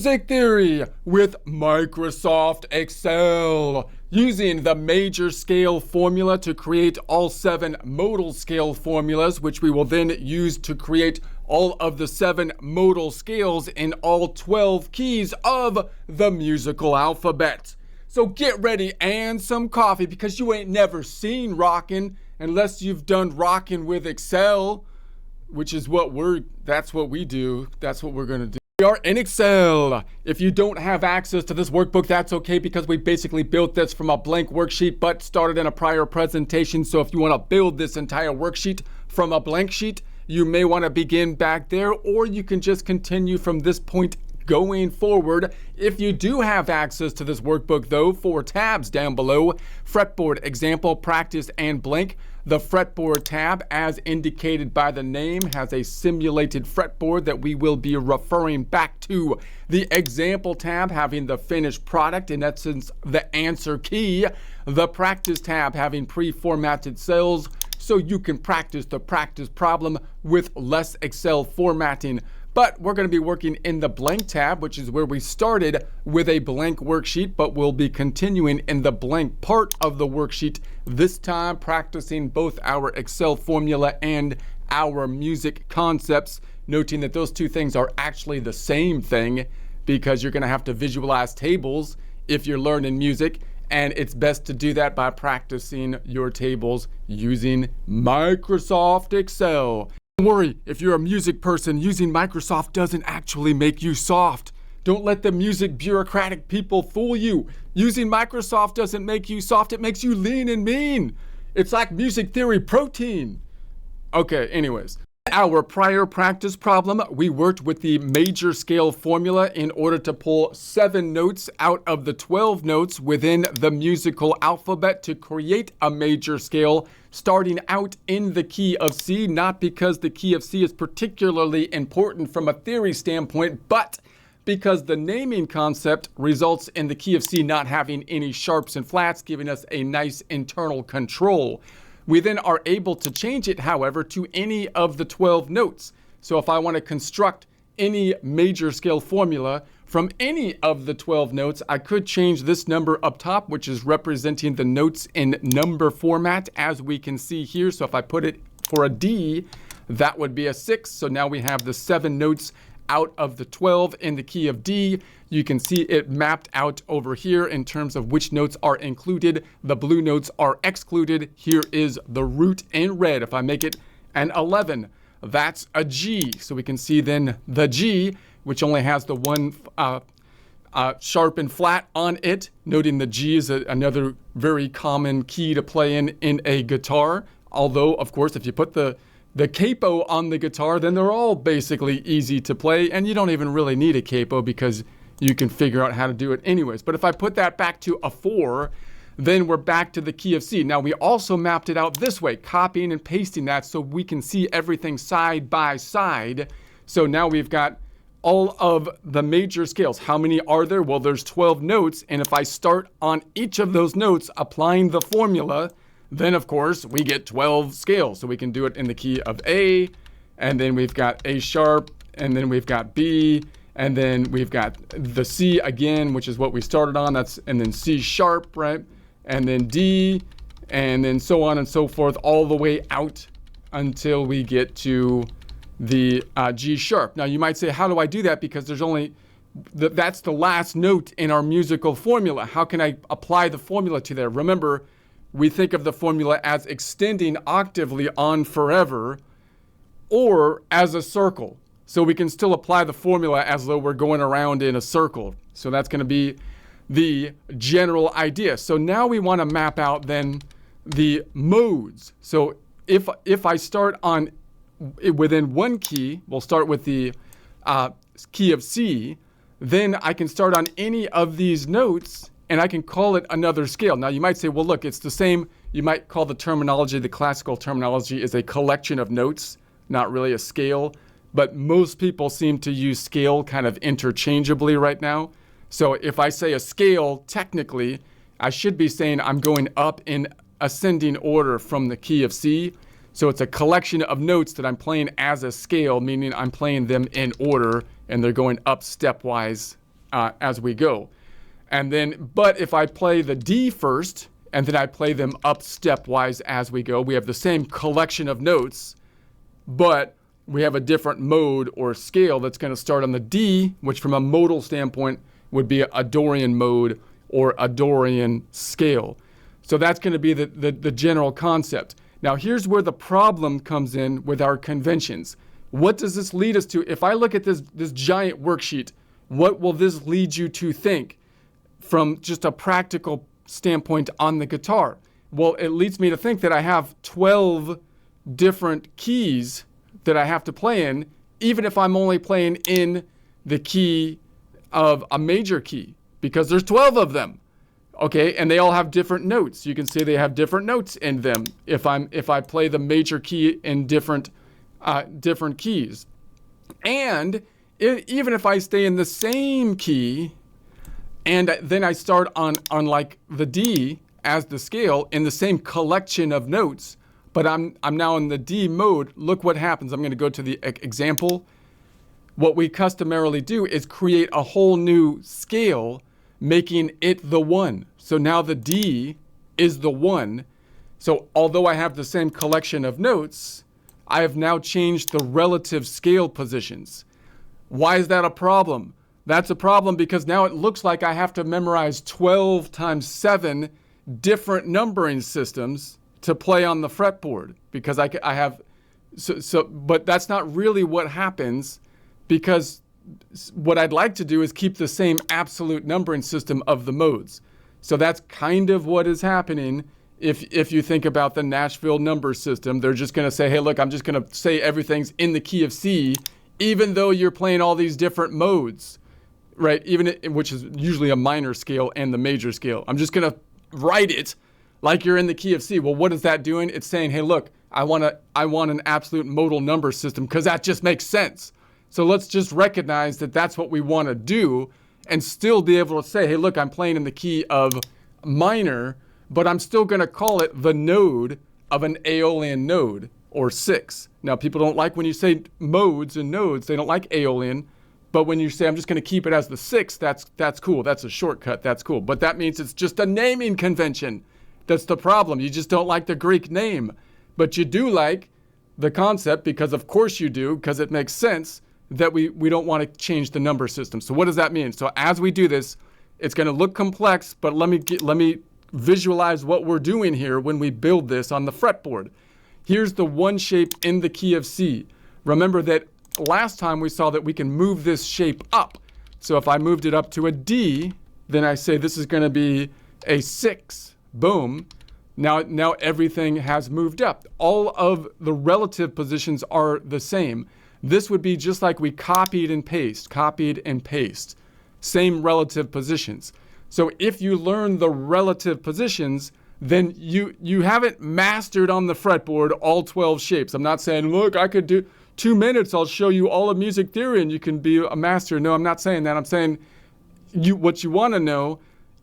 Music theory with Microsoft Excel. Using the major scale formula to create all 7 modal scale formulas, which we will then use to create all of the 7 modal scales in all 12 keys of the musical alphabet. So get ready and some coffee, because you ain't never seen rockin' unless you've done rockin' with Excel, which is that's what we do. That's what we're gonna do. We are in Excel. If you don't have access to this workbook, that's okay, because we basically built this from a blank worksheet but started in a prior presentation. So if you want to build this entire worksheet from a blank sheet, you may want to begin back there, or you can just continue from this point going forward. If you do have access to this workbook, though, 4 tabs down below: fretboard, example, practice, and blank. The fretboard tab, as indicated by the name, has a simulated fretboard that we will be referring back to. The example tab having the finished product, in essence the answer key. The practice tab having pre-formatted cells so you can practice the practice problem with less Excel formatting. But we're going to be working in the blank tab, which is where we started with a blank worksheet, but we'll be continuing in the blank part of the worksheet, this time practicing both our Excel formula and our music concepts, noting that those two things are actually the same thing, because you're going to have to visualize tables if you're learning music, and it's best to do that by practicing your tables using Microsoft Excel. Don't worry, if you're a music person, using Microsoft doesn't actually make you soft. Don't let the music bureaucratic people fool you. Using Microsoft doesn't make you soft, it makes you lean and mean. It's like music theory protein. Okay, anyways. Our prior practice problem, we worked with the major scale formula in order to pull 7 notes out of the 12 notes within the musical alphabet to create a major scale, starting out in the key of C, not because the key of C is particularly important from a theory standpoint, but because the naming concept results in the key of C not having any sharps and flats, giving us a nice internal control. We then are able to change it, however, to any of the 12 notes. So if I want to construct any major scale formula from any of the 12 notes, I could change this number up top, which is representing the notes in number format, as we can see here. So if I put it for a D, that would be a 6. So now we have the 7 notes out of the 12 in the key of D. You can see it mapped out over here in terms of which notes are included. The blue notes are excluded. Here is the root in red. If I make it an 11, that's a G. So we can see then the G, which only has the one sharp and flat on it, noting the G is another very common key to play in a guitar. Although, of course, if you put the capo on the guitar, then they're all basically easy to play, and you don't even really need a capo because you can figure out how to do it anyways. But if I put that back to a 4, then we're back to the key of C. Now we also mapped it out this way, copying and pasting that so we can see everything side by side. So now we've got all of the major scales. How many are there? Well, there's 12 notes, and if I start on each of those notes applying the formula, then of course we get 12 scales. So we can do it in the key of A, and then we've got A sharp, and then we've got B, and then we've got the C again, which is what we started on. And then C sharp, right? And then D, and then so on and so forth, all the way out until we get to the G sharp. Now you might say, how do I do that? Because there's only, that's the last note in our musical formula. How can I apply the formula to there? Remember, we think of the formula as extending octavely on forever, or as a circle. So we can still apply the formula as though we're going around in a circle. So that's going to be the general idea. So now we want to map out then the modes. So if I start on within one key, we'll start with the key of C, then I can start on any of these notes and I can call it another scale. Now you might say, well, look, it's the same. You might call the terminology, the classical terminology, is a collection of notes, not really a scale. But most people seem to use scale kind of interchangeably right now. So if I say a scale, technically, I should be saying I'm going up in ascending order from the key of C. So it's a collection of notes that I'm playing as a scale, meaning I'm playing them in order and they're going up stepwise as we go. And then, but if I play the D first, and then I play them up stepwise as we go, we have the same collection of notes, but we have a different mode or scale that's going to start on the D, which from a modal standpoint would be a Dorian mode or a Dorian scale. So that's going to be the general concept. Now here's where the problem comes in with our conventions. What does this lead us to? If I look at this giant worksheet, what will this lead you to think from just a practical standpoint on the guitar? Well, it leads me to think that I have 12 different keys that I have to play in, even if I'm only playing in the key of a major key, because there's 12 of them. Okay, and they all have different notes. You can see they have different notes in them if I play the major key in different keys. And even if I stay in the same key, and then I start on like the D as the scale in the same collection of notes, but I'm now in the D mode, look what happens. I'm going to go to the example. What we customarily do is create a whole new scale, making it the 1. So now the D is the 1. So although I have the same collection of notes, I have now changed the relative scale positions. Why is that a problem? That's a problem because now it looks like I have to memorize 12 times 7 different numbering systems to play on the fretboard, because I have, but that's not really what happens, because what I'd like to do is keep the same absolute numbering system of the modes. So that's kind of what is happening. If you think about the Nashville number system, they're just going to say, hey, look, I'm just going to say everything's in the key of C, even though you're playing all these different modes, right? Which is usually a minor scale and the major scale. I'm just going to write it like you're in the key of C. Well, what is that doing? It's saying, hey, look, I want an absolute modal number system because that just makes sense. So let's just recognize that that's what we want to do and still be able to say, hey, look, I'm playing in the key of minor, but I'm still going to call it the node of an Aeolian node, or 6. Now, people don't like when you say modes and nodes. They don't like Aeolian. But when you say, I'm just going to keep it as the 6, that's cool. That's a shortcut. That's cool. But that means it's just a naming convention. That's the problem. You just don't like the Greek name. But you do like the concept, because of course you do, because it makes sense that we don't want to change the number system. So what does that mean? So as we do this, it's going to look complex, but let me visualize what we're doing here when we build this on the fretboard. Here's the 1 shape in the key of C. Remember that last time we saw that we can move this shape up. So if I moved it up to a D, then I say this is going to be a 6. Boom. Now everything has moved up. All of the relative positions are the same. This would be just like we copied and paste. Same relative positions. So if you learn the relative positions, then you haven't mastered on the fretboard all 12 shapes. I'm not saying, look, I could do 2 minutes, I'll show you all of music theory and you can be a master. No, I'm not saying that. I'm saying what you want to know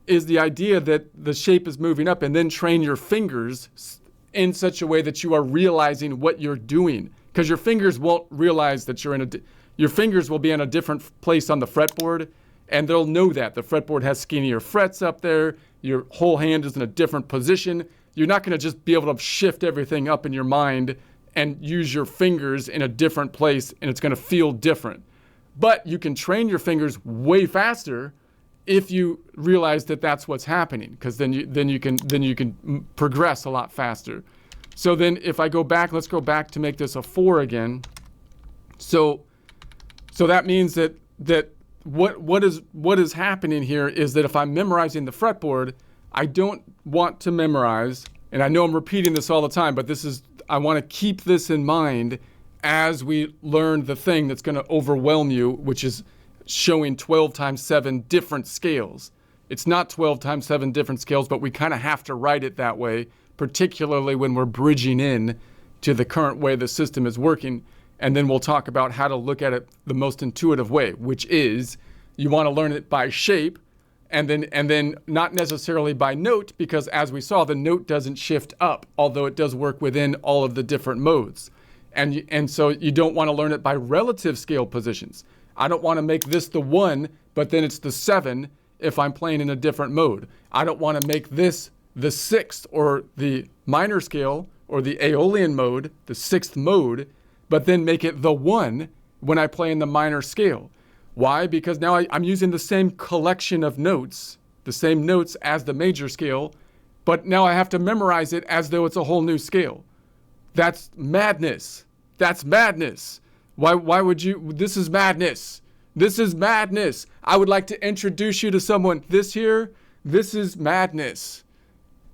is the idea that the shape is moving up, and then train your fingers in such a way that you are realizing what you're doing. Because your fingers won't realize that your fingers will be in a different place on the fretboard, and they'll know that. The fretboard has skinnier frets up there. Your whole hand is in a different position. You're not going to just be able to shift everything up in your mind and use your fingers in a different place, and it's going to feel different. But you can train your fingers way faster if you realize that that's what's happening, because then you can progress a lot faster. So then if I go back, let's go back to make this a 4 again. So that means that what is happening here is that if I'm memorizing the fretboard, I don't want to memorize, and I know I'm repeating this all the time, but I want to keep this in mind as we learn the thing that's going to overwhelm you, which is showing 12 times 7 different scales. It's not 12 times 7 different scales, but we kind of have to write it that way, particularly when we're bridging in to the current way the system is working. And then we'll talk about how to look at it the most intuitive way, which is you want to learn it by shape, and then not necessarily by note, because as we saw, the note doesn't shift up, although it does work within all of the different modes. And so you don't want to learn it by relative scale positions. I don't want to make this the 1, but then it's the 7 if I'm playing in a different mode. I don't want to make this the 6th or the minor scale or the Aeolian mode, the 6th mode, but then make it the 1 when I play in the minor scale. Why? Because now I'm using the same collection of notes, the same notes as the major scale, but now I have to memorize it as though it's a whole new scale. That's madness. That's madness. Why would you? This is madness. This is madness. I would like to introduce you to someone. This is madness.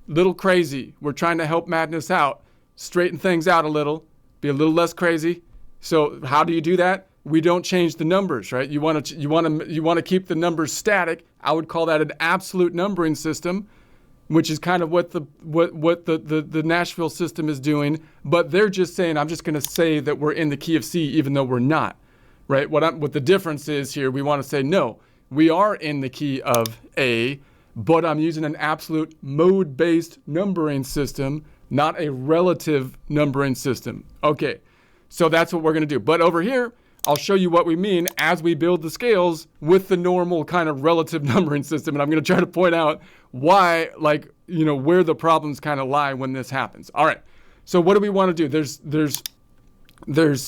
Little crazy. We're trying to help madness out, straighten things out a little, be a little less crazy. So how do you do that? We don't change the numbers, right? You want to keep the numbers static. I would call that an absolute numbering system, which is kind of what the Nashville system is doing. But they're just saying, I'm just going to say that we're in the key of C, even though we're not, right? What the difference is here, we want to say, no, we are in the key of A, but I'm using an absolute mode-based numbering system, not a relative numbering system. Okay, so that's what we're going to do. But over here, I'll show you what we mean as we build the scales with the normal kind of relative numbering system. And I'm going to try to point out why, where the problems kind of lie when this happens. All right. So what do we want to do? There's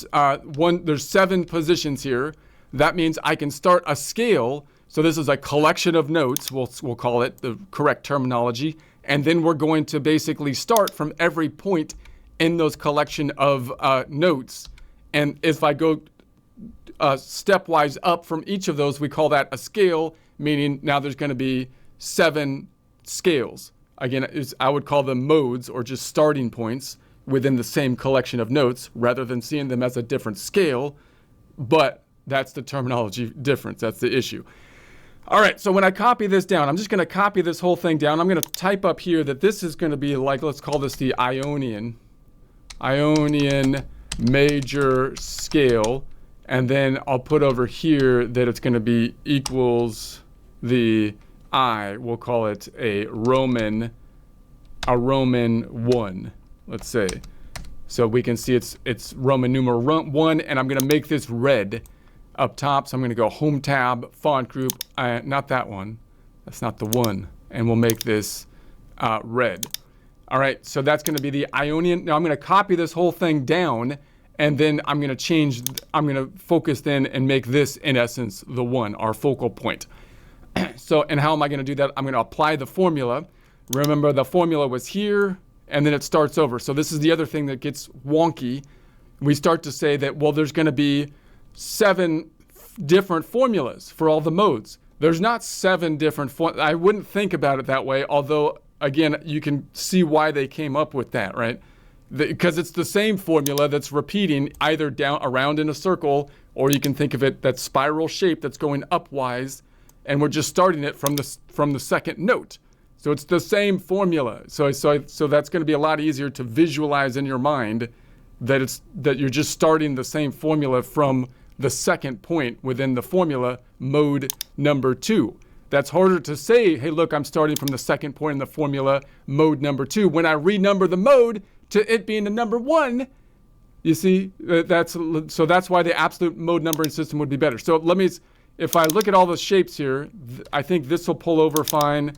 7 positions here. That means I can start a scale. So this is a collection of notes. We'll call it the correct terminology. And then we're going to basically start from every point in those collection of notes. And if I go stepwise up from each of those, we call that a scale, meaning now there's going to be 7 scales. Again, I would call them modes or just starting points within the same collection of notes rather than seeing them as a different scale. But that's the terminology difference. That's the issue. All right, so when I copy this down, I'm just going to copy this whole thing down. I'm going to type up here that this is going to be like, let's call this the Ionian major scale. And then I'll put over here that it's going to be equals the I. We'll call it a Roman 1, let's say. So we can see it's Roman numeral 1, and I'm going to make this red up top. So I'm going to go Home tab, Font group, not that one. That's not the one. And we'll make this red. All right, so that's going to be the Ionian. Now I'm going to copy this whole thing down. And then I'm going to focus then and make this, in essence, the 1, our focal point. So, and how am I going to do that? I'm going to apply the formula. Remember, the formula was here, and then it starts over. So this is the other thing that gets wonky. We start to say that, well, there's going to be 7 different formulas for all the modes. There's not 7 different I wouldn't think about it that way, although, again, you can see why they came up with that, right? Because it's the same formula that's repeating either down around in a circle, or you can think of it that spiral shape that's going upwise, and we're just starting it from the second note. So it's the same formula. So that's going to be a lot easier to visualize in your mind that you're just starting the same formula from the second point within the formula, mode number 2. That's harder to say, hey, look, I'm starting from the second point in the formula, mode number 2. When I renumber the mode to it being the number 1, you see, that's why the absolute mode numbering system would be better. So if I look at all the shapes here, I think this will pull over fine.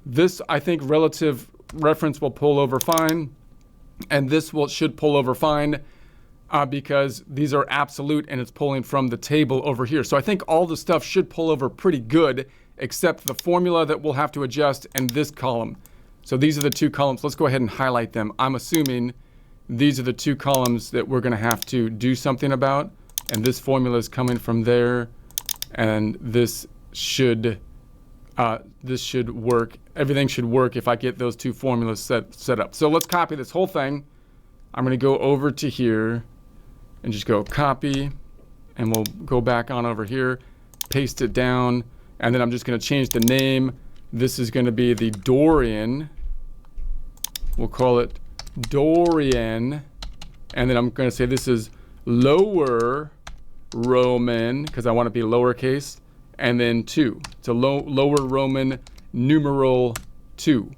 This, I think, relative reference will pull over fine. And this should pull over fine because these are absolute and it's pulling from the table over here. So I think all the stuff should pull over pretty good, except the formula that we'll have to adjust and this column. So these are the 2 columns. Let's go ahead and highlight them. I'm assuming these are the 2 columns that we're going to have to do something about. And this formula is coming from there. And this should work. Everything should work if I get those 2 formulas set up. So let's copy this whole thing. I'm going to go over to here and just go copy. And we'll go back on over here, paste it down. And then I'm just going to change the name. This is going to be the Dorian. We'll call it Dorian. And then I'm going to say this is lower Roman, because I want to be lowercase. And then 2. It's a lower Roman numeral 2.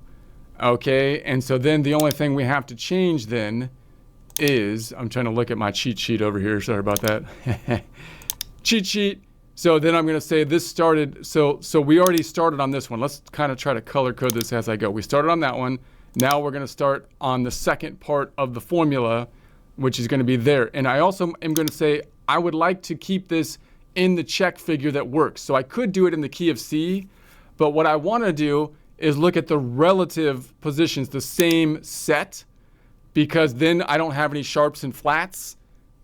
Okay, and so then the only thing we have to change then is, I'm trying to look at my cheat sheet over here. Sorry about that. Cheat sheet. So then I'm going to say this started, so we already started on this one. Let's kind of try to color code this as I go. We started on that one. Now we're going to start on the second part of the formula, which is going to be there. And I also am going to say I would like to keep this in the check figure that works. So I could do it in the key of C, but what I want to do is look at the relative positions, the same set, because then I don't have any sharps and flats,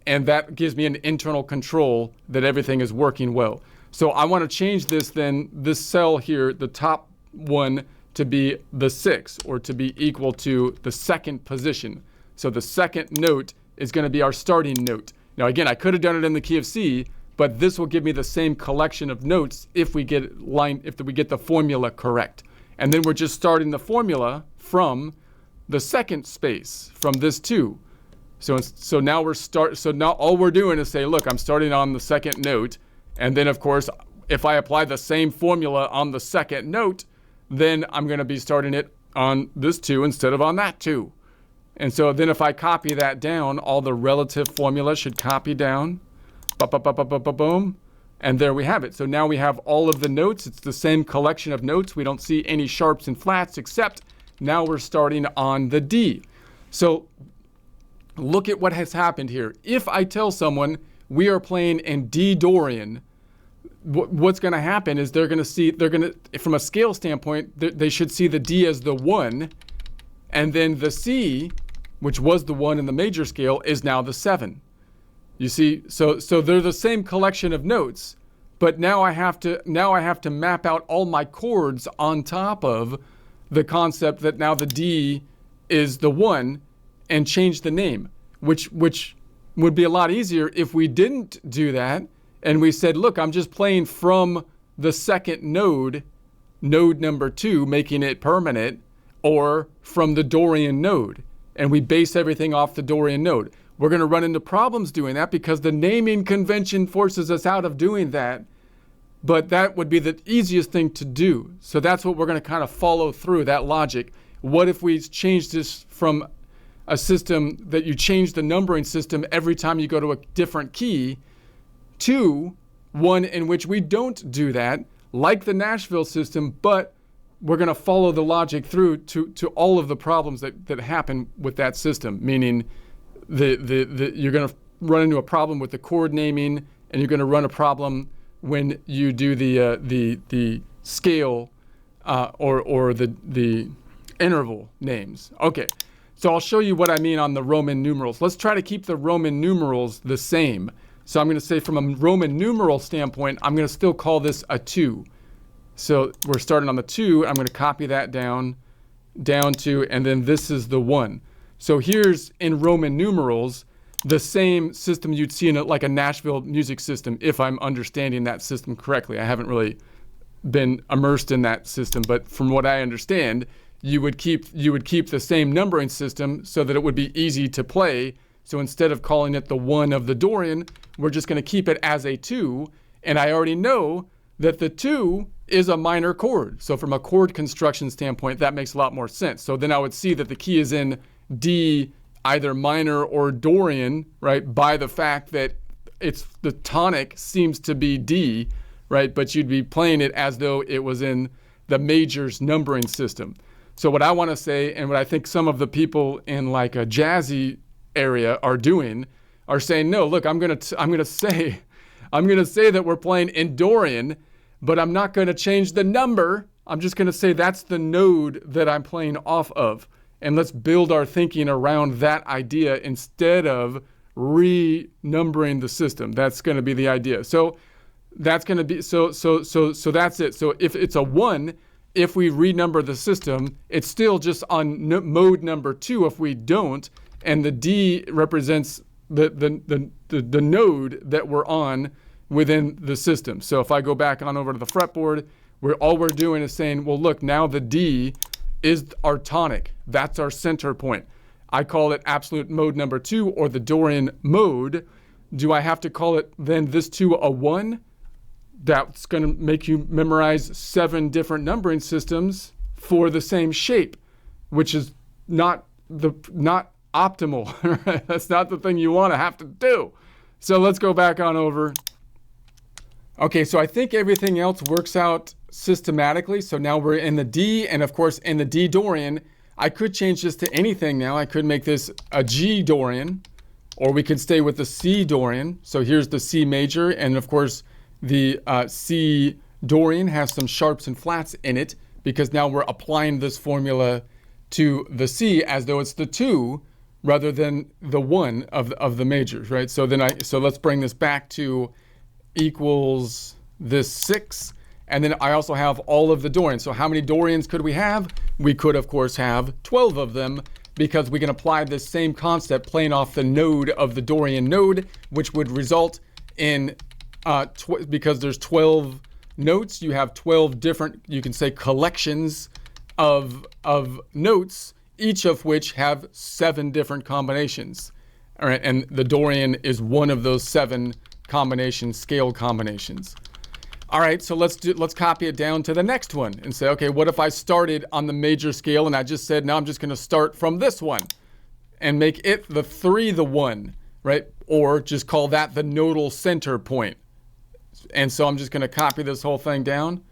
and that gives me an internal control that everything is working well. So I want to change this then, this cell here, the top one, to be the 6, or to be equal to the second position. So the second note is going to be our starting note. Now again, I could have done it in the key of C, but this will give me the same collection of notes if we get the formula correct. And then we're just starting the formula from the second space, from this 2. So now all we're doing is say, look, I'm starting on the second note, and then of course, if I apply the same formula on the second note, then I'm going to be starting it on this 2 instead of on that 2. And so then if I copy that down, all the relative formula should copy down, boom, and there we have it. So now we have all of the notes. It's the same collection of notes. We don't see any sharps and flats, except now we're starting on the D. So look at what has happened here. If I tell someone we are playing in D Dorian, what's going to happen is from a scale standpoint, they should see the D as the 1, and then the C, which was the 1 in the major scale, is now the 7. You see, so they're the same collection of notes, but now I have to map out all my chords on top of the concept that now the D is the 1, and change the name, which would be a lot easier if we didn't do that and we said, look, I'm just playing from the second node number 2, making it permanent, or from the Dorian node, and we base everything off the Dorian node. We're going to run into problems doing that because the naming convention forces us out of doing that, but that would be the easiest thing to do. So that's what we're going to kind of follow through, that logic. What if we change this from a system that you change the numbering system every time you go to a different key to one in which we don't do that, like the Nashville system, but we're going to follow the logic through to all of the problems that happen with that system, meaning you're going to run into a problem with the chord naming, and you're going to run a problem when you do the scale or the interval names. Okay. So I'll show you what I mean on the Roman numerals. Let's try to keep the Roman numerals the same. So I'm going to say from a Roman numeral standpoint, I'm going to still call this a 2. So we're starting on the 2. I'm going to copy that down to, and then this is the 1. So here's in Roman numerals, the same system you'd see in like a Nashville music system, if I'm understanding that system correctly. I haven't really been immersed in that system, but from what I understand, you would keep the same numbering system so that it would be easy to play. So instead of calling it the 1 of the Dorian, we're just going to keep it as a 2. And I already know that the 2 is a minor chord. So from a chord construction standpoint, that makes a lot more sense. So then I would see that the key is in D, either minor or Dorian, right? By the fact that it's the tonic seems to be D, right? But you'd be playing it as though it was in the majors numbering system. So what I want to say, and what I think some of the people in like a jazzy area are doing, are saying, no, look, I'm gonna say that we're playing in Dorian, but I'm not going to change the number. I'm just going to say that's the node that I'm playing off of, and let's build our thinking around that idea instead of renumbering the system. That's going to be the idea. So that's going to be so that's it. So if it's a 1. If we renumber the system, it's still just on mode number 2 if we don't, and the D represents the node that we're on within the system. So if I go back on over to the fretboard, all we're doing is saying, well, look, now the D is our tonic. That's our center point. I call it absolute mode number 2, or the Dorian mode. Do I have to call it then this 2 a 1? That's going to make you memorize 7 different numbering systems for the same shape, which is not optimal. Right? That's not the thing you want to have to do. So let's go back on over. Okay, so I think everything else works out systematically. So now we're in the D, and of course in the D Dorian, I could change this to anything now. I could make this a G Dorian, or we could stay with the C Dorian. So here's the C major, and of course the C Dorian has some sharps and flats in it, because now we're applying this formula to the C as though it's the 2 rather than the 1 of the majors, right? So let's bring this back to equals this 6, and then I also have all of the Dorians. So how many Dorians could we have? We could of course have 12 of them, because we can apply this same concept playing off the node of the Dorian node, which would result in because there's 12 notes, you have 12 different, you can say, collections of notes, each of which have 7 different combinations. All right, and the Dorian is one of those 7 combinations, scale combinations. All right, so let's copy it down to the next one and say, okay, what if I started on the major scale and I just said, now I'm just going to start from this one and make it the 3 the 1, right? Or just call that the nodal center point. And so I'm just going to copy this whole thing down.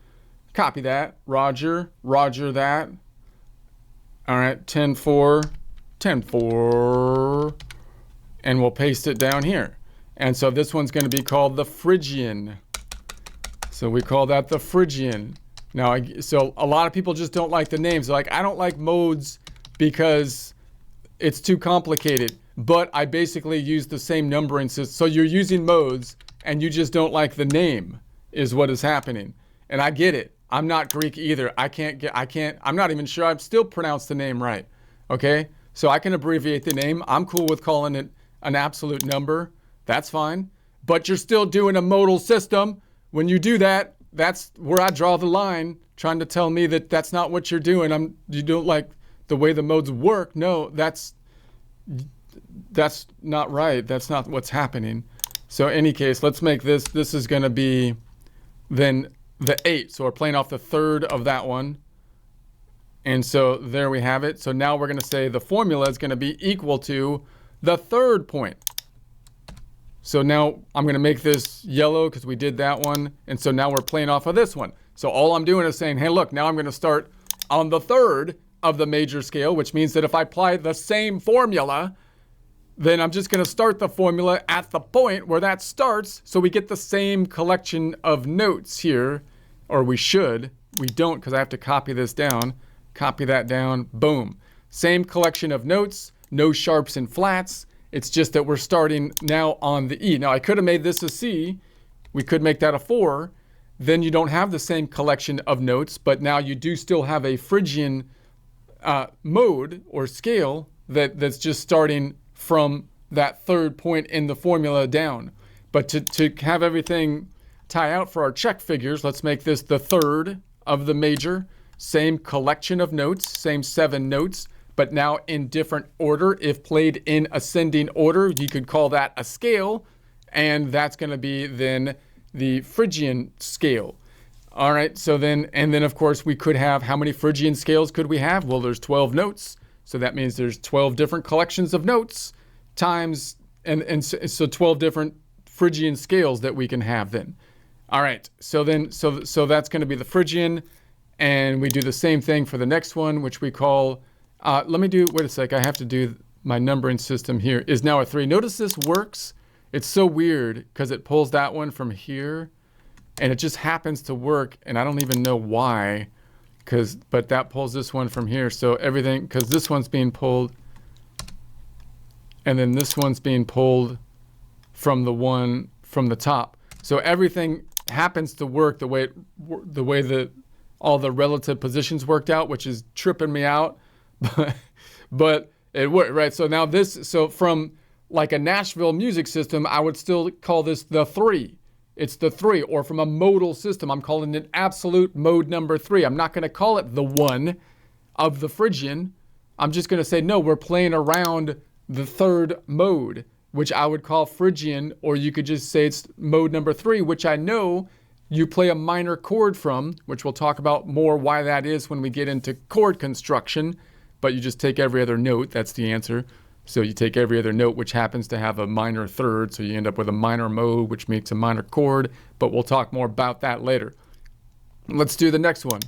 Copy that, Roger that. All right, 10-4, 10-4, and we'll paste it down here. And so this one's going to be called the Phrygian. So we call that the Phrygian. Now, so a lot of people just don't like the names. They're like, I don't like modes because it's too complicated. But I basically use the same numbering system. So you're using modes and you just don't like the name is what is happening. And I get it. I'm not Greek either. I'm not even sure I've still pronounced the name right. Okay? So I can abbreviate the name. I'm cool with calling it an absolute number. That's fine. But you're still doing a modal system. When you do that, that's where I draw the line, trying to tell me that that's not what you're doing. You don't like the way the modes work. No, that's not right. That's not what's happening. So in any case, let's make this is going to be then the 8. So we're playing off the 3rd of that one. And so there we have it. So now we're going to say the formula is going to be equal to the 3rd point. So now I'm going to make this yellow because we did that one. And so now we're playing off of this one. So all I'm doing is saying, hey, look, now I'm going to start on the 3rd of the major scale, which means that if I apply the same formula, then I'm just going to start the formula at the point where that starts. So we get the same collection of notes here, or we should. We don't, because I have to copy this down. Copy that down. Boom. Same collection of notes, no sharps and flats. It's just that we're starting now on the E. Now, I could have made this a C. We could make that a 4. Then you don't have the same collection of notes, but now you do still have a Phrygian mode or scale that's just starting from that 3rd point in the formula down. But to have everything tie out for our check figures, let's make this the 3rd of the major. Same collection of notes, same 7 notes, but now in different order. If played in ascending order, you could call that a scale, and that's going to be then the Phrygian scale. All right, so then, and then of course we could have, how many Phrygian scales could we have? Well, there's 12 notes, so that means there's 12 different collections of notes times, and so 12 different Phrygian scales that we can have then. All right, so then, so that's going to be the Phrygian, and we do the same thing for the next one, which we call, wait a sec, I have to do my numbering system here, is now a 3. Notice this works. It's so weird because it pulls that one from here, and it just happens to work, and I don't even know why, but that pulls this one from here. So everything, because this one's being pulled, and then this one's being pulled from the one from the top. So everything happens to work the way that all the relative positions worked out, which is tripping me out, but it worked, right? So now so from like a Nashville music system, I would still call this the 3. It's the 3, or from a modal system, I'm calling it absolute mode number 3. I'm not going to call it the 1 of the Phrygian. I'm just going to say, no, we're playing around the 3rd mode, which I would call Phrygian, or you could just say it's mode number 3, which I know you play a minor chord from, which we'll talk about more why that is when we get into chord construction, but you just take every other note. That's the answer. So you take every other note, which happens to have a minor third, so you end up with a minor mode, which makes a minor chord, but we'll talk more about that later. Let's do the next one.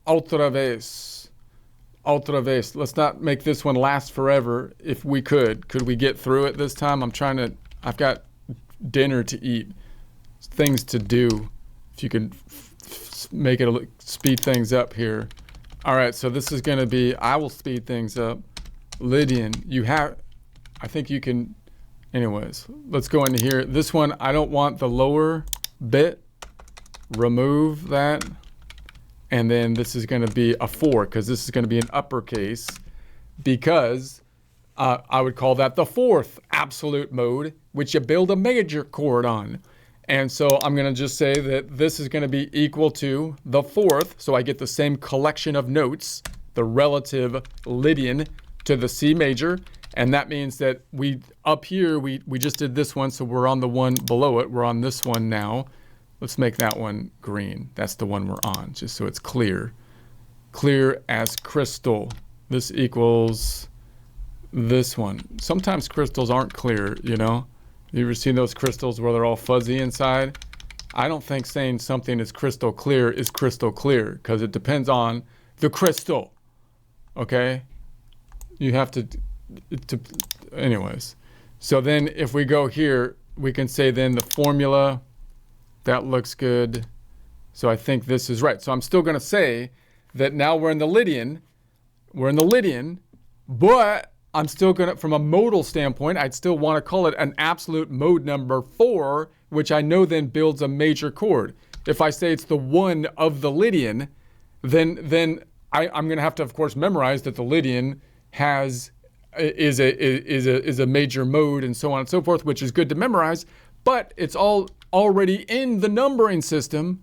Outra vez. Outra vez. Let's not make this one last forever if we could. Could we get through it this time? I've got dinner to eat, things to do. If you can make it, speed things up here. All right, so this is going to be, I will speed things up. Lydian, I think you can, anyways, let's go into here. This one, I don't want the lower bit. Remove that. And then this is going to be a 4 because this is going to be an uppercase because I would call that the fourth absolute mode, which you build a major chord on. And so I'm going to just say that this is going to be equal to the fourth. So I get the same collection of notes, the relative Lydian to the C major. And that means that up here, we just did this one. So we're on the one below it. We're on this one now. Let's make that one green. That's the one we're on, just so it's clear. Clear as crystal. This equals this one. Sometimes crystals aren't clear, you know? You ever seen those crystals where they're all fuzzy inside? I don't think saying something is crystal clear because it depends on the crystal, okay? You have to, anyways. So then if we go here, we can say then the formula, that looks good. So I think this is right. So I'm still going to say that now we're in the Lydian, but I'm still going to, from a modal standpoint, I'd still want to call it an absolute mode number 4, which I know then builds a major chord. If I say it's the 1 of the Lydian, then I'm going to have to, of course, memorize that the Lydian is a major mode and so on and so forth, which is good to memorize, but it's all already in the numbering system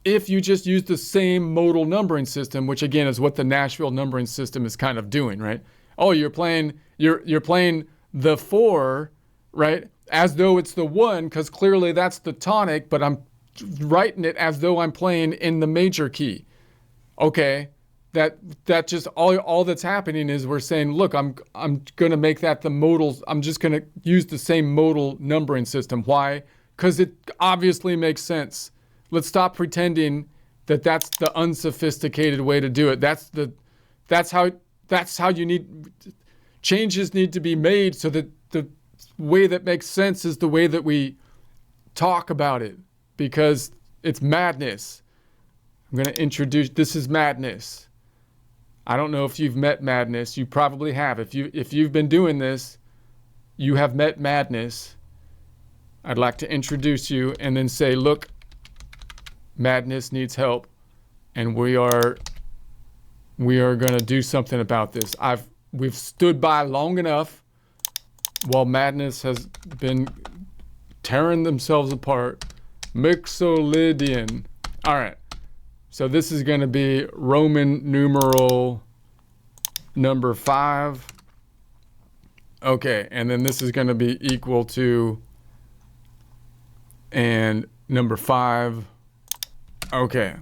if you just use the same modal numbering system, which again is what the Nashville numbering system is kind of doing, right? Oh, you're playing the 4, right? As though it's the 1, because clearly that's the tonic, but I'm writing it as though I'm playing in the major key. Okay, that just all that's happening is we're saying, look, I'm gonna make that the modals. I'm just gonna use the same modal numbering system. Why? Because it obviously makes sense. Let's stop pretending that that's the unsophisticated way to do it. That's how you need, changes need to be made so that the way that makes sense is the way that we talk about it, because it's madness. I'm going to introduce, this is Madness. I don't know if you've met Madness. You probably have. If you've been doing this, you have met Madness. I'd like to introduce you and then say, look, Madness needs help, and we are going to do something about this. We've stood by long enough while Madness has been tearing themselves apart. Mixolydian. All right. So this is going to be Roman numeral number 5. Okay, and then this is going to be equal to, and number 5. Okay.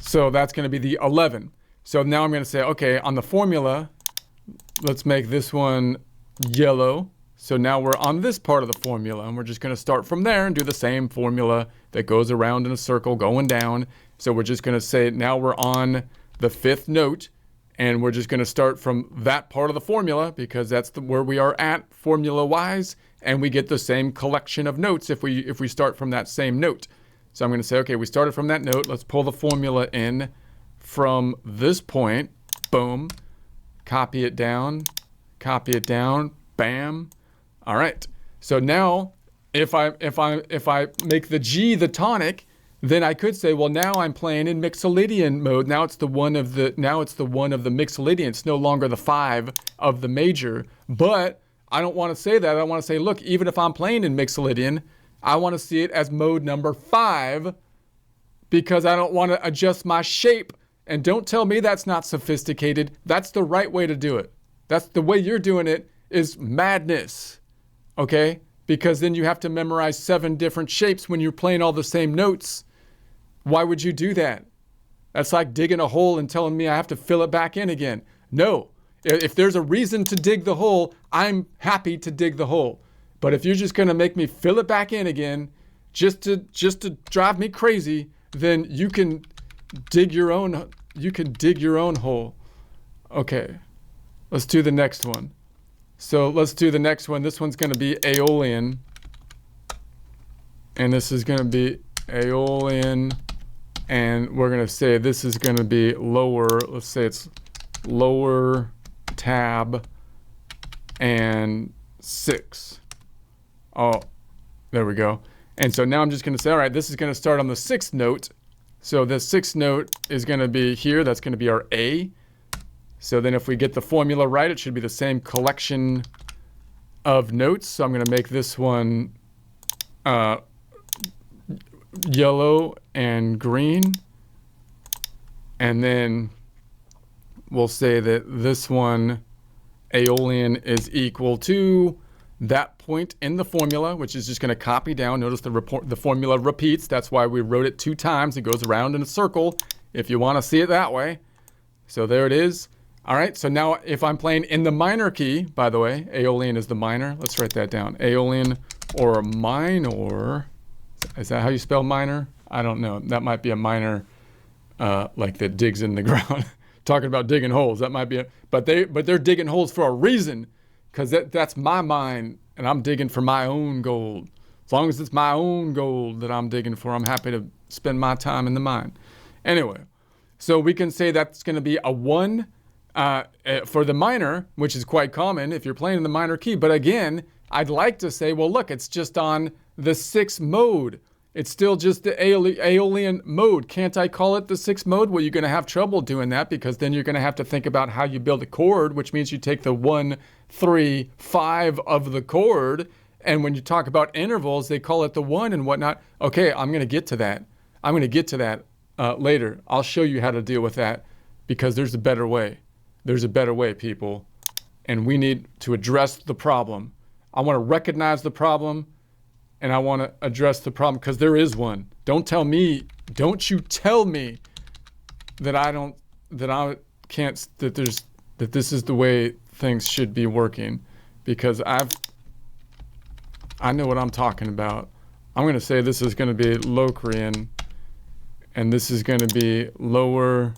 So that's going to be the 11. So now I'm going to say, okay, on the formula, let's make this one yellow. So now we're on this part of the formula, and we're just going to start from there and do the same formula that goes around in a circle going down. So we're just going to say now we're on the 5th note, and we're just going to start from that part of the formula because that's where we are at formula-wise, and we get the same collection of notes if we start from that same note. So I'm going to say, okay, we started from that note. Let's pull the formula in from this point. Boom. Copy it down. Bam. All right. So now if I make the G the tonic, then I could say, well, now I'm playing in Mixolydian mode. Now it's the 1 of the Mixolydian. It's no longer the 5 of the major. But I don't want to say that. I want to say, look, even if I'm playing in Mixolydian, I want to see it as mode number 5 because I don't want to adjust my shape. And don't tell me that's not sophisticated. That's the right way to do it. That's the way you're doing it is madness. Okay? Because then you have to memorize 7 different shapes when you're playing all the same notes. Why would you do that? That's like digging a hole and telling me I have to fill it back in again. No, If there's a reason to dig the hole, I'm happy to dig the hole. But if you're just going to make me fill it back in again just to drive me crazy, then you can dig your own hole. Okay. Let's do the next one. So let's do the next one. This one's going to be Aeolian. And this is going to be Aeolian. And we're going to say this is going to be lower. Let's say it's lower tab and 6. Oh, there we go. And so now I'm just going to say, all right, this is going to start on the 6th note. So the 6th note is going to be here. That's going to be our A. So then if we get the formula right, it should be the same collection of notes. So I'm going to make this one yellow and green. And then we'll say that this one, Aeolian, is equal to that point in the formula, which is just going to copy down. Notice the formula repeats. That's why we wrote it 2 times. It goes around in a circle if you want to see it that way. So there it is. All right, so now if I'm playing in the minor key, by the way, Aeolian is the minor. Let's write that down. Aeolian or minor. Is that how you spell minor? I don't know. That might be a minor like that digs in the ground. Talking about digging holes. That might be but they're digging holes for a reason, because that's my mine, and I'm digging for my own gold. As long as it's my own gold that I'm digging for, I'm happy to spend my time in the mine. Anyway, so we can say that's going to be a 1 for the minor, which is quite common if you're playing in the minor key. But again, I'd like to say, well, look, it's just on the 6th mode. It's still just the Aeolian mode. Can't I call it the 6th mode? Well, you're going to have trouble doing that, because then you're going to have to think about how you build a chord, which means you take the 1, 3, 5 of the chord. And when you talk about intervals, they call it the 1 and whatnot. Okay, I'm going to get to that. I'm going to get to that later. I'll show you how to deal with that, because there's a better way. There's a better way, people. And we need to address the problem. I want to recognize the problem, and I want to address the problem, because there is one. Don't you tell me that that this is the way things should be working, because I know what I'm talking about. I'm going to say this is going to be Locrian, and this is going to be lower,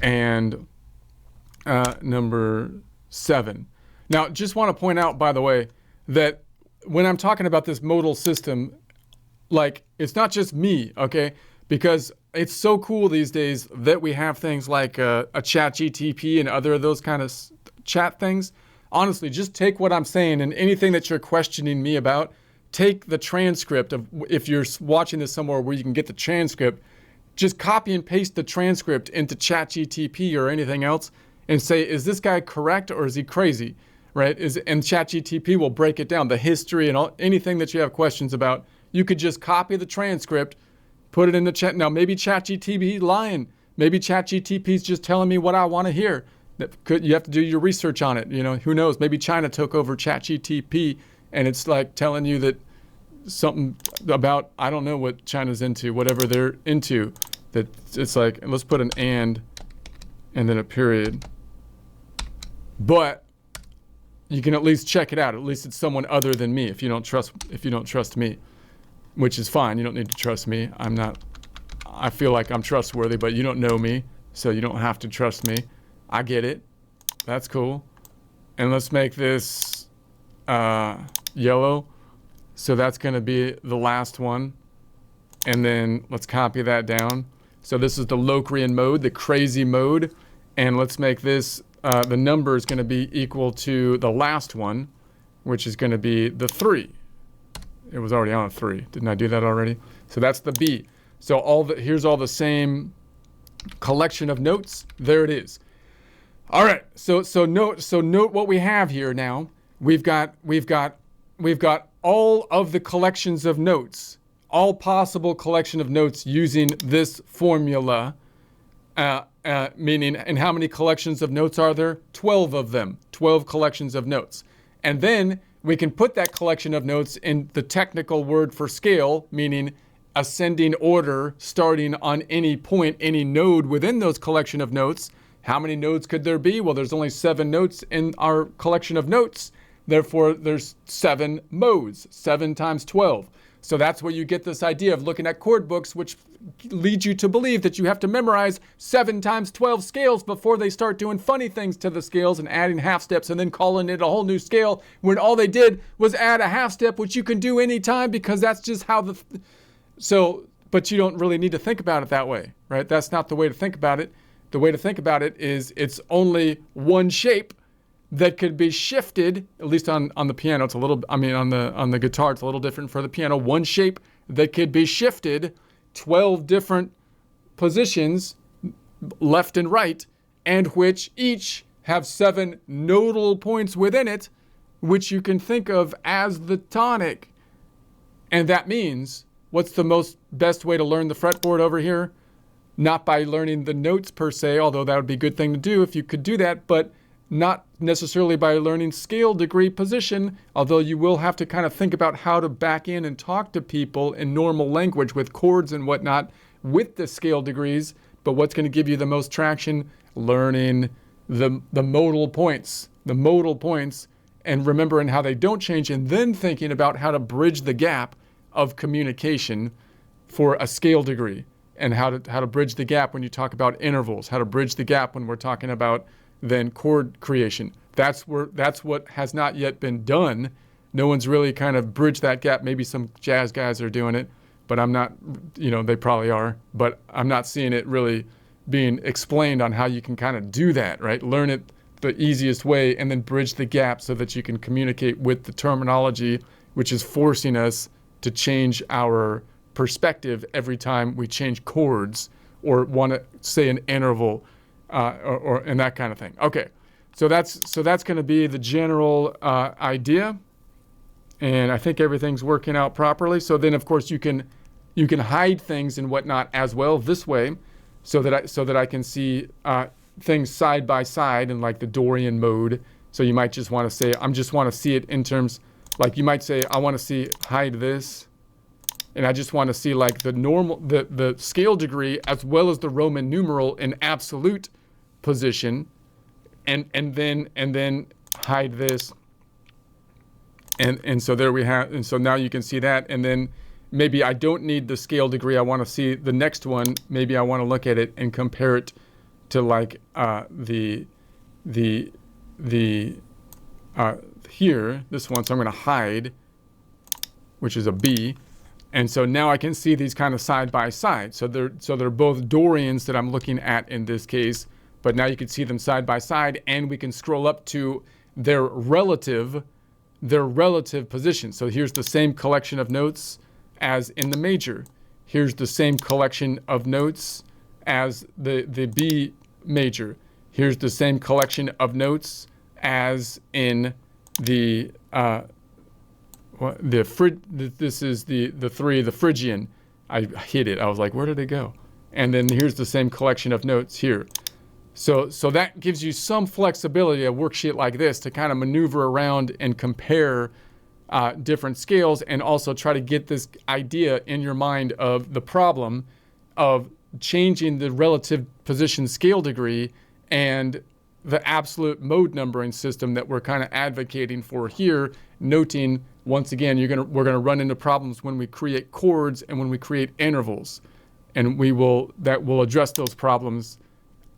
and number 7. Now, just want to point out, by the way, that when I'm talking about this modal system, like, it's not just me, okay? Because it's so cool these days that we have things like a ChatGTP and other of those kind of chat things. Honestly, just take what I'm saying and anything that you're questioning me about, take the transcript of, if you're watching this somewhere where you can get the transcript, just copy and paste the transcript into ChatGTP or anything else and say, is this guy correct or is he crazy? Right? And ChatGTP will break it down, the history and anything that you have questions about. You could just copy the transcript, put it in the chat. Now, maybe ChatGTP is lying. Maybe ChatGTP is just telling me what I want to hear. You have to do your research on it. You know, who knows? Maybe China took over ChatGTP, and it's like telling you that something about, I don't know what China's into, whatever they're into. That it's like, let's put an and then a period. But you can at least check it out. At least it's someone other than me. If you don't trust me, which is fine. You don't need to trust me. I feel like I'm trustworthy, but you don't know me, so you don't have to trust me. I get it. That's cool. And let's make this yellow. So that's going to be the last one. And then let's copy that down. So this is the Locrian mode, the crazy mode. And let's make this, the number is going to be equal to the last one, which is going to be the 3. It was already on a 3. Didn't I do that already? So that's the B. So here's all the same collection of notes. There it is. All right. So note what we have here now. We've got all of the collections of notes, all possible collection of notes using this formula. Meaning, and how many collections of notes are there? 12 of them. 12 collections of notes. And then we can put that collection of notes in the technical word for scale, meaning ascending order starting on any point, any node within those collection of notes. How many nodes could there be? Well, there's only 7 notes in our collection of notes. Therefore, there's 7 modes, 7 times 12. So that's where you get this idea of looking at chord books, which leads you to believe that you have to memorize 7 times 12 scales before they start doing funny things to the scales and adding half steps and then calling it a whole new scale, when all they did was add a half step, which you can do anytime because that's just how but you don't really need to think about it that way, right? That's not the way to think about it. The way to think about it is it's only one shape that could be shifted, at least on the piano. It's a little, on the guitar, it's a little different for the piano. One shape that could be shifted 12 different positions, left and right, and which each have 7 nodal points within it, which you can think of as the tonic. And that means, what's the best way to learn the fretboard over here? Not by learning the notes per se, although that would be a good thing to do if you could do that, but not necessarily by learning scale degree position, although you will have to kind of think about how to back in and talk to people in normal language with chords and whatnot with the scale degrees. But what's going to give you the most traction? Learning the modal points, and remembering how they don't change, and then thinking about how to bridge the gap of communication for a scale degree, and how to bridge the gap when you talk about intervals, how to bridge the gap when we're talking about then chord creation. That's what has not yet been done. No one's really kind of bridged that gap. Maybe some jazz guys are doing it, but I'm not, they probably are, but I'm not seeing it really being explained on how you can kind of do that, right? Learn it the easiest way and then bridge the gap so that you can communicate with the terminology, which is forcing us to change our perspective every time we change chords or want to say an interval and that kind of thing. Okay, so that's going to be the general idea, and I think everything's working out properly. So then, of course, you can hide things and whatnot as well this way, so that I can see things side by side in like the Dorian mode. So you might just want to say, just want to see it in terms, like you might say, I want to hide this. And I just want to see like the scale degree as well as the Roman numeral in absolute position, and then hide this. And so there we have, and so now you can see that. And then maybe I don't need the scale degree. I want to see the next one. Maybe I want to look at it and compare it to like here, this one. So I'm going to hide, which is a B. And so now I can see these kind of side by side. So they're both Dorians that I'm looking at in this case, but now you can see them side by side, and we can scroll up to their relative position. So here's the same collection of notes as in the major. Here's the same collection of notes as the B major. Here's the same collection of notes as in the this is the Phrygian. I hit it. I was like, where did it go? And then here's the same collection of notes here. So that gives you some flexibility, a worksheet like this, to kind of maneuver around and compare different scales, and also try to get this idea in your mind of the problem of changing the relative position scale degree and the absolute mode numbering system that we're kind of advocating for here, noting once again, we're gonna run into problems when we create chords and when we create intervals, and that will address those problems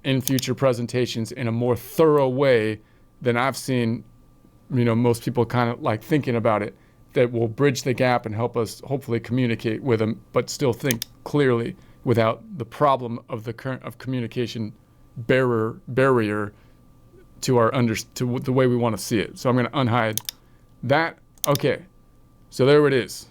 in future presentations in a more thorough way than I've seen, most people kind of like thinking about it, that will bridge the gap and help us hopefully communicate with them, but still think clearly without the problem of communication barrier to the way we want to see it. So I'm going to unhide that. Okay, so there it is.